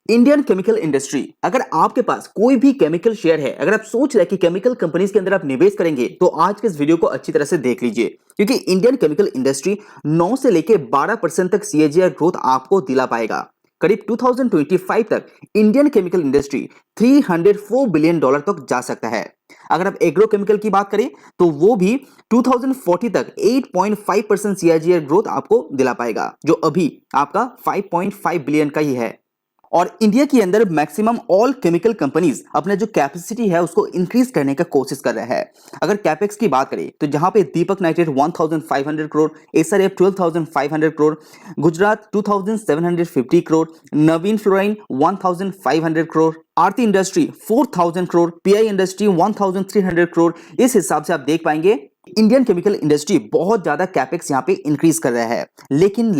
Indian chemical industry. अगर आपके पास कोई भी केमिकल शेयर है, अगर आप सोच रहे हैं कि केमिकल कंपनीज के अंदर आप निवेश करेंगे, तो आज के इस वीडियो को अच्छी तरह से देख लीजिए, क्योंकि इंडियन केमिकल इंडस्ट्री 9 से लेकर 12% तक सीएजीआर ग्रोथ आपको दिला पाएगा। करीब 2025 तक इंडियन केमिकल इंडस्ट्री $304 बिलियन तक जा सकता है। अगर आप एग्रो केमिकल की बात करें तो वो भी 2040 तक 8.5% सीएजीआर ग्रोथ आपको दिला पाएगा, जो अभी आपका 5.5 बिलियन का ही है। और इंडिया के अंदर मैक्सिमम ऑल केमिकल कंपनीज अपने जो कैपेसिटी है उसको इंक्रीज करने का कोशिश कर रहे हैं। अगर कैपेक्स की बात करें तो जहां पे दीपक नाइट्रेट 1500 करोड़, एसआरएफ 12500 करोड़, गुजरात 2750 करोड़, नवीन फ्लोराइन 1500 करोड़, आरती इंडस्ट्री 4000 करोड़, पीआई इंडस्ट्री 1300 करोड़। इस हिसाब से आप देख पाएंगे इंडियन केमिकल इंडस्ट्री बहुत ज्यादा कैपेक्स यहां पे इंक्रीज कर रहा है। लेकिन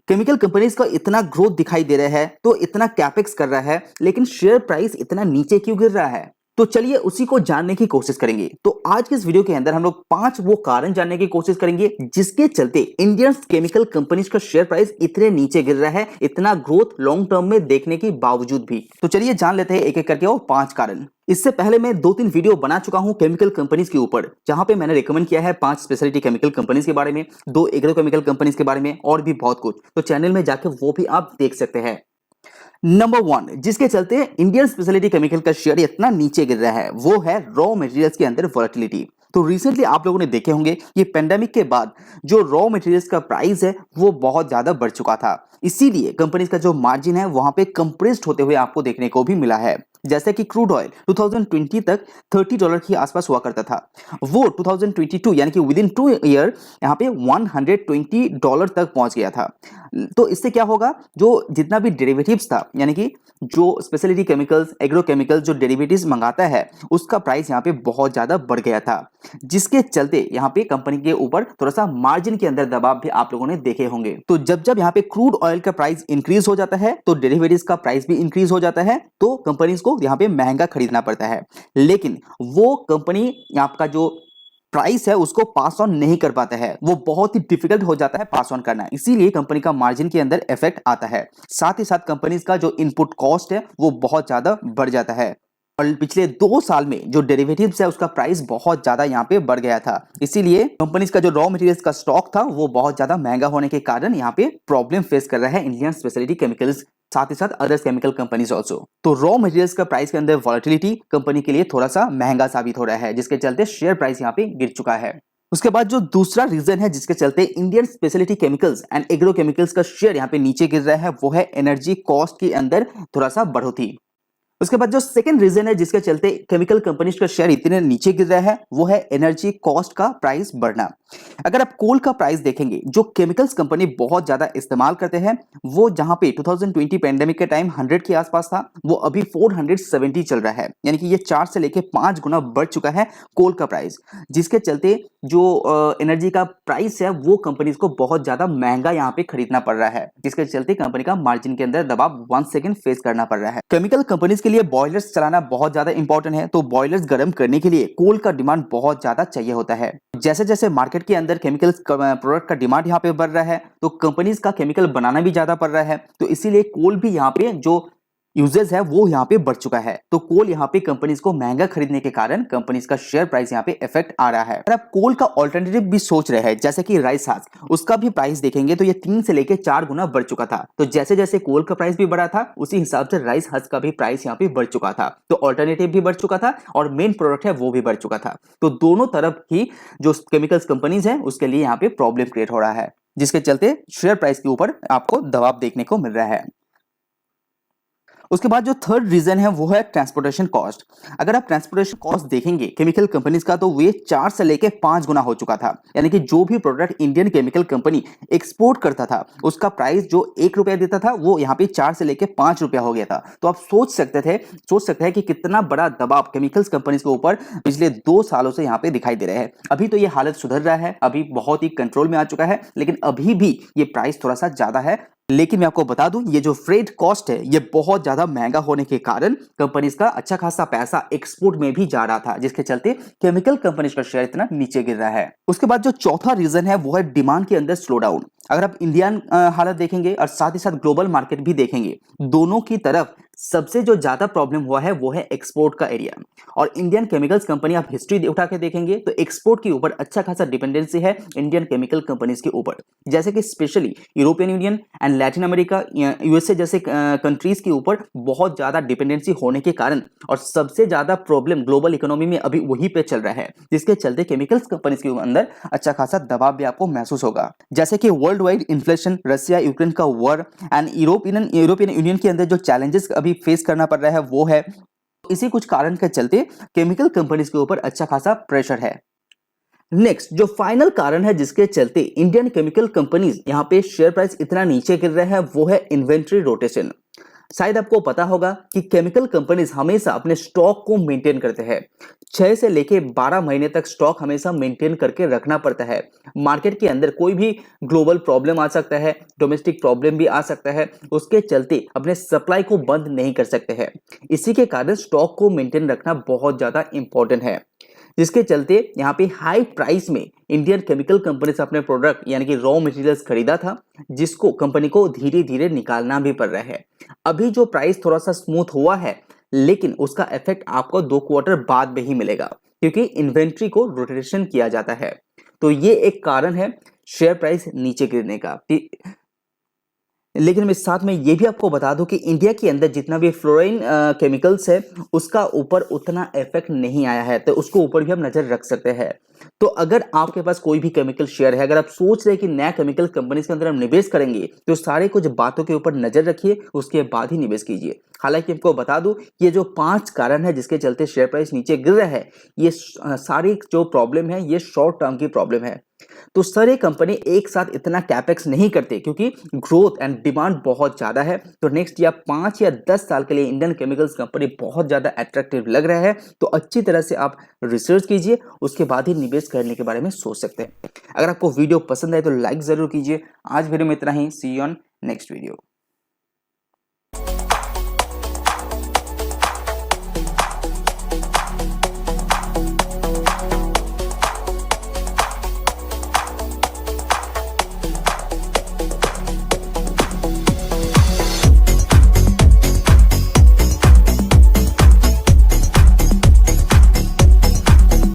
केमिकल कंपनीज का इतना ग्रोथ दिखाई दे रहा है, तो इतना कैपेक्स कर रहा है, लेकिन शेयर प्राइस इतना नीचे क्यों गिर रहा है? तो चलिए उसी को जानने की कोशिश करेंगे। तो आज के इस वीडियो के अंदर हम लोग 5 वो कारण जानने की कोशिश करेंगे जिसके चलते इंडियन केमिकल कंपनीज का शेयर प्राइस इतने नीचे गिर रहा है, इतना ग्रोथ लॉन्ग टर्म में देखने के बावजूद भी। तो चलिए जान लेते हैं एक एक करके वो 5 कारण। इससे पहले मैं 2-3 वीडियो बना चुका हूं केमिकल कंपनीज के ऊपर, जहां पे मैंने रिकमेंड किया है 5 स्पेशलिटी केमिकल कंपनीज के बारे में, 2 एग्रो केमिकल कंपनीज के बारे में, और भी बहुत कुछ। तो चैनल में जाकर वो भी आप देख सकते हैं। नंबर 1 जिसके चलते इंडियन स्पेशलिटी केमिकल का शेयर इतना नीचे गिर रहा है, वो है रॉ मटेरियल्स के अंदर वोलेटिलिटी। तो रिसेंटली आप लोगों ने देखे होंगे कि पेंडेमिक के बाद जो रॉ मटेरियल्स का प्राइस है वो बहुत ज्यादा बढ़ चुका था, इसीलिए कंपनीज का जो मार्जिन है वहां पे कंप्रेस्ड होते हुए आपको देखने को भी मिला है। जैसे कि क्रूड ऑयल 2020 तक $30 के आसपास हुआ करता था, वो 2022 यानी कि विद इन 2 ईयर यहाँ पे $120 तक पहुंच गया था। तो इससे क्या होगा, जो जितना भी डेरिवेटिव्स था, यानी कि जो स्पेशलिटी केमिकल्स, एग्रो केमिकल्स जो डेरिवेटिव्स मंगाता है, उसका प्राइस यहाँ पे बहुत ज्यादा बढ़ गया था, जिसके चलते यहाँ पे कंपनी के ऊपर थोड़ा सा मार्जिन के अंदर दबाव भी आप लोगों ने देखे होंगे। तो जब यहाँ पे क्रूड ऑयल का प्राइस इंक्रीज हो जाता है तो डेरिवेटिव्स का प्राइस भी इंक्रीज हो जाता है, तो कंपनीज को यहाँ पे महंगा खरीदना पड़ता है। लेकिन वो कंपनी आपका जो प्राइस है उसको पास ऑन नहीं कर पाता है, वो बहुत ही डिफिकल्ट हो जाता है पास ऑन करना, इसीलिए कंपनी का मार्जिन के अंदर इफेक्ट आता है। साथ ही साथ कंपनीज का जो इनपुट कॉस्ट है वो बहुत ज्यादा बढ़ जाता है, और पिछले 2 साल में जो डेरिवेटिव्स है उसका प्राइस बहुत ज्यादा यहाँ पे बढ़ गया था, इसीलिए कंपनीज का जो रॉ मटेरियल्स का स्टॉक था वो बहुत ज्यादा महंगा होने के कारण यहाँ पे प्रॉब्लम फेस कर रहा है इंडियन स्पेशलिटी केमिकल्स, साथ ही साथ अदर्स केमिकल कंपनीज ऑल्सो। तो रॉ मटेरियल्स का प्राइस के अंदर वॉलेटिलिटी कंपनी के लिए थोड़ा सा महंगा साबित हो रहा है, जिसके चलते शेयर प्राइस यहाँ पे गिर चुका है। उसके बाद जो दूसरा रीजन है जिसके चलते Indian speciality chemicals and agro chemicals का शेयर यहाँ पे नीचे गिर रहा है, वो है एनर्जी कॉस्ट के अंदर थोड़ा सा बढ़ोतरी। उसके बाद जो सेकंड रीजन है जिसके चलते केमिकल कंपनीज का शेयर इतने नीचे गिर रहा है, वो है एनर्जी कॉस्ट का प्राइस बढ़ना। अगर आप कोल का प्राइस देखेंगे, जो केमिकल्स कंपनी बहुत ज्यादा इस्तेमाल करते हैं, वो जहां पे 2020 पेंडेमिक के टाइम 100 के आसपास था, वो अभी 470 चल रहा है, यानी कि ये 4 से लेके 5 गुना बढ़ चुका है कोल का प्राइस, जिसके चलते जो एनर्जी का प्राइस है वो कंपनीज को बहुत ज्यादा महंगा यहाँ पे खरीदना पड़ रहा है, जिसके चलते कंपनी का मार्जिन के अंदर दबाव 1 सेकंड फेस करना पड़ रहा है। केमिकल कंपनीज के लिए बॉयलर्स चलाना बहुत ज्यादा इंपॉर्टेंट है, तो बॉयलर्स गर्म करने के लिए कोल का डिमांड बहुत ज्यादा चाहिए होता है। जैसे जैसे मार्केट के अंदर केमिकल प्रोडक्ट का डिमांड यहाँ पे बढ़ रहा है, तो कंपनीज का केमिकल बनाना भी ज्यादा पड़ रहा है, तो इसीलिए कोल भी यहाँ पे जो यूजेस है वो यहाँ पे बढ़ चुका है। तो कोल यहाँ पे कंपनीज को महंगा खरीदने के कारण कंपनीज का शेयर प्राइस यहाँ पे इफेक्ट आ रहा है। अगर आप कोल का ऑल्टरनेटिव भी सोच रहे हैं, जैसे कि राइस हस्क, उसका भी प्राइस देखेंगे तो ये 3 से लेके 4 गुना बढ़ चुका था। तो जैसे जैसे कोल का प्राइस भी बढ़ा था, उसी हिसाब से राइस हस्क का भी प्राइस यहाँ पे बढ़ चुका था। तो ऑल्टरनेटिव भी बढ़ चुका था और मेन प्रोडक्ट है वो भी बढ़ चुका था। तो दोनों तरफ ही जो केमिकल्स कंपनीज है उसके लिए यहाँ पे प्रॉब्लम क्रिएट हो रहा है, जिसके चलते शेयर प्राइस के ऊपर आपको दबाव देखने को मिल रहा है। उसके बाद जो थर्ड रीजन है वो है ट्रांसपोर्टेशन कॉस्ट। अगर आप ट्रांसपोर्टेशन कॉस्ट देखेंगे केमिकल कंपनीज का, तो वे 4 से लेके 5 गुना हो चुका था, यानी कि जो भी product Indian chemical company export करता था उसका प्राइस जो ₹1 देता था वो यहाँ पे 4 से लेके ₹5 हो गया था। तो आप सोच सकते हैं कि कितना बड़ा दबाव केमिकल्स कंपनीज के ऊपर पिछले 2 सालों से यहाँ पे दिखाई दे रहा है। अभी तो ये हालत सुधर रहा है, अभी बहुत ही कंट्रोल में आ चुका है, लेकिन अभी भी ये प्राइस थोड़ा सा ज्यादा है लेकिन मैं आपको बता दूं, ये जो फ्रेट कॉस्ट है ये बहुत ज्यादा महंगा होने के कारण कंपनीज का अच्छा खासा पैसा एक्सपोर्ट में भी जा रहा था, जिसके चलते केमिकल कंपनीज का शेयर इतना नीचे गिर रहा है। उसके बाद जो चौथा रीजन है वो है डिमांड के अंदर स्लो डाउन। अगर आप इंडियन हालत देखेंगे और साथ ही साथ ग्लोबल मार्केट भी देखेंगे, दोनों की तरफ सबसे जो ज्यादा प्रॉब्लम हुआ है वो है एक्सपोर्ट का एरिया। और इंडियन केमिकल्स कंपनी आप हिस्ट्री उठा के देखेंगे तो एक्सपोर्ट के ऊपर अच्छा खासा डिपेंडेंसी है इंडियन केमिकल कंपनीज के ऊपर, जैसे कि specially European union and Latin America, USA जैसे कंट्रीज के ऊपर बहुत ज्यादा डिपेंडेंसी होने के कारण और सबसे ज्यादा प्रॉब्लम ग्लोबल इकोनॉमी में अभी वहीं पे चल रहा है, जिसके चलते केमिकल्स कंपनीज के अंदर अच्छा खासा दबाव भी आपको महसूस होगा। जैसे कि world wide inflation, Russia Ukraine का वॉर एंड यूरोपियन यूनियन के अंदर जो चैलेंजेस अभी फेस करना पड़ रहा है वो है। इसी कुछ कारण के चलते केमिकल कंपनीज के ऊपर अच्छा खासा प्रेशर है। नेक्स्ट जो फाइनल कारण है जिसके चलते इंडियन केमिकल कंपनीज यहां पे शेयर प्राइस इतना नीचे गिर रहा है वो है इन्वेंट्री रोटेशन। शायद आपको पता होगा कि केमिकल कंपनीज हमेशा अपने स्टॉक को मेंटेन करते हैं। 6 से लेके 12 महीने तक स्टॉक हमेशा मेंटेन करके रखना पड़ता है। मार्केट के अंदर कोई भी ग्लोबल प्रॉब्लम आ सकता है, डोमेस्टिक प्रॉब्लम भी आ सकता है, उसके चलते अपने सप्लाई को बंद नहीं कर सकते हैं। इसी के कारण स्टॉक को मेंटेन रखना बहुत ज्यादा इंपॉर्टेंट है, जिसके चलते यहाँ पे हाई प्राइस में इंडियन केमिकल कंपनी से अपने प्रोडक्ट यानी कि रॉ मटेरियल्स खरीदा था, जिसको कंपनी को धीरे धीरे निकालना भी पड़ रहा है। अभी जो प्राइस थोड़ा सा स्मूथ हुआ है, लेकिन उसका इफेक्ट आपको 2 क्वार्टर बाद में ही मिलेगा, क्योंकि इन्वेंट्री को रोटेशन किया जाता है। तो ये एक कारण है शेयर प्राइस नीचे गिरने का। लेकिन मैं साथ में ये भी आपको बता दूं कि इंडिया के अंदर जितना भी फ्लोरीन केमिकल्स है उसका ऊपर उतना इफेक्ट नहीं आया है, तो उसको ऊपर भी हम नजर रख सकते हैं। तो अगर आपके पास कोई भी केमिकल शेयर है, अगर आप सोच रहे हैं कि नया केमिकल कंपनीज के अंदर हम निवेश करेंगे, तो सारे कुछ बातों के ऊपर नजर रखिए, उसके बाद ही निवेश कीजिए। हालांकि आपको बता दूं, ये जो 5 कारण है जिसके चलते शेयर प्राइस नीचे गिर रहा है, ये सारी जो प्रॉब्लम है ये शॉर्ट टर्म की प्रॉब्लम है। तो सारे कंपनी एक साथ इतना कैपेक्स नहीं करते, क्योंकि ग्रोथ एंड डिमांड बहुत ज्यादा है। तो नेक्स्ट या 5 या 10 साल के लिए इंडियन केमिकल्स कंपनी बहुत ज्यादा अट्रैक्टिव लग रहा है। तो अच्छी तरह से आप रिसर्च कीजिए, उसके बाद ही निवेश करने के बारे में सोच सकते हैं। अगर आपको वीडियो पसंद आए तो लाइक जरूर कीजिए। आज वीडियो में इतना ही। सी यू ऑन नेक्स्ट वीडियो।